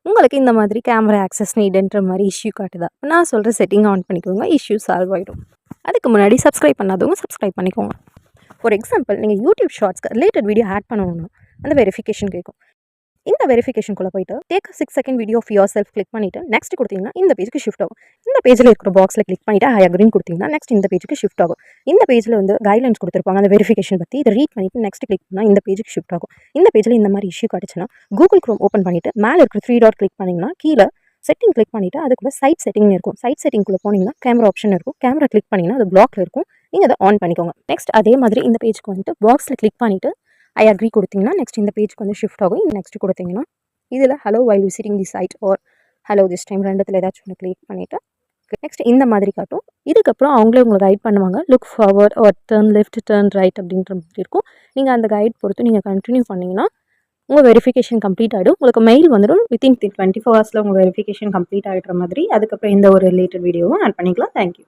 உங்களுக்கு இந்த மாதிரி கேமரா ஆக்சஸ் நீடுன்ற மாதிரி இஷ்யூ காட்டுதா? நான் சொல்கிற செட்டிங் ஆன் பண்ணிக்கோங்க, இஷ்யூ சால்வ் ஆகிடும். அதுக்கு முன்னாடி சப்ஸ்கிரைப் பண்ணாதவங்க சப்ஸ்கிரைப் பண்ணிக்கோங்க. ஃபார் எக்ஸாம்பிள், நீங்கள் யூடியூப் ஷார்ட்ஸ்க்கு ரிலேட்டட் வீடியோ ஆட் பண்ணணும்னா அந்த வெரிஃபிகேஷன் கேட்கும். இந்த வெரிஃபிகேஷனுக்குள்ளே போய்ட்டு take 6 second video of yourself click பண்ணிவிட்டு நெக்ஸ்ட் கொடுத்தீங்கன்னா இந்த பேஜுக்கு ஷிஃப்ட் ஆகும். இந்த பேஜில் இருக்கிற பாக்ஸில் கிளிக் பண்ணிவிட்டு ஐ அக்ரின்னு கொடுத்தீங்கன்னா நெக்ஸ்ட் இந்த பேஜுக்கு ஷிஃப்ட் ஆகும். இந்த பேஜில் வந்து கைட்லைன்ஸ் கொடுத்துருப்பாங்க அந்த வெரிஃபிகேஷன் பற்றி. இதை ரீட் பண்ணிவிட்டு நெக்ஸ்ட் கிளிக் பண்ணால் இந்த பேஜுக்கு ஷிஃப்ட் ஆகும். இந்த பேஜில் இந்த மாதிரி இஷ்யூ காட்டுச்சுன்னா கூகுள் க்ரோம் ஓப்பன் பண்ணிவிட்டு மேலே இருக்கிற 3 டாட் கிளிக் பண்ணிங்கன்னா கீழே செட்டிங் கிளிக் பண்ணிவிட்டு அதுக்குள்ளே சைட் செட்டிங் இருக்கும். சைட் செட்டிங்குள்ளே போனீங்கன்னா கேமரா ஆப்ஷன் இருக்கும். கேமரா கிளிக் பண்ணிங்கன்னா அது பிளாக்ல இருக்கும். நீங்கள் அதை ஆன் பண்ணிக்கோங்க. நெக்ஸ்ட் அதே மாதிரி இந்த பேஜுக்கு வந்துட்டு பாக்ஸில் கிளிக் பண்ணிவிட்டு ஐ அக்ரி கொடுத்தீங்கன்னா நெக்ஸ்ட் இந்த பேஜுக்கு வந்து ஷிஃப்ட் ஆகும். நெக்ஸ்ட் கொடுத்தீங்கன்னா இதில் hello while visiting the site or hello this time ரெண்டுத்தில் ஏதாச்சும் ஒன்று கிளிக் பண்ணிவிட்டு நெக்ஸ்ட் இந்த மாதிரி காட்டும். இதுக்கப்புறம் அவங்களே உங்களை கைட் பண்ணுவாங்க. Look forward R turn left turn right அப்படின்ற மாதிரி இருக்கும். நீங்கள் அந்த கைட் பொறுத்து நீங்கள் கண்டினியூ பண்ணிங்கன்னா உங்கள் வெரிஃபிகேஷன் கம்ப்ளீட் ஆகிடும். உங்களுக்கு மெயில் வந்துடும். வித்தின் 24 ஹவர்ஸில் உங்கள் வெரிஃபிகேஷன் கம்ப்ளீட் ஆகிடுற மாதிரி. அதுக்கப்புறம் எந்த ஒரு ரிலேட்டட் வீடியோவும் ஆட் பண்ணிக்கலாம். தேங்க்யூ.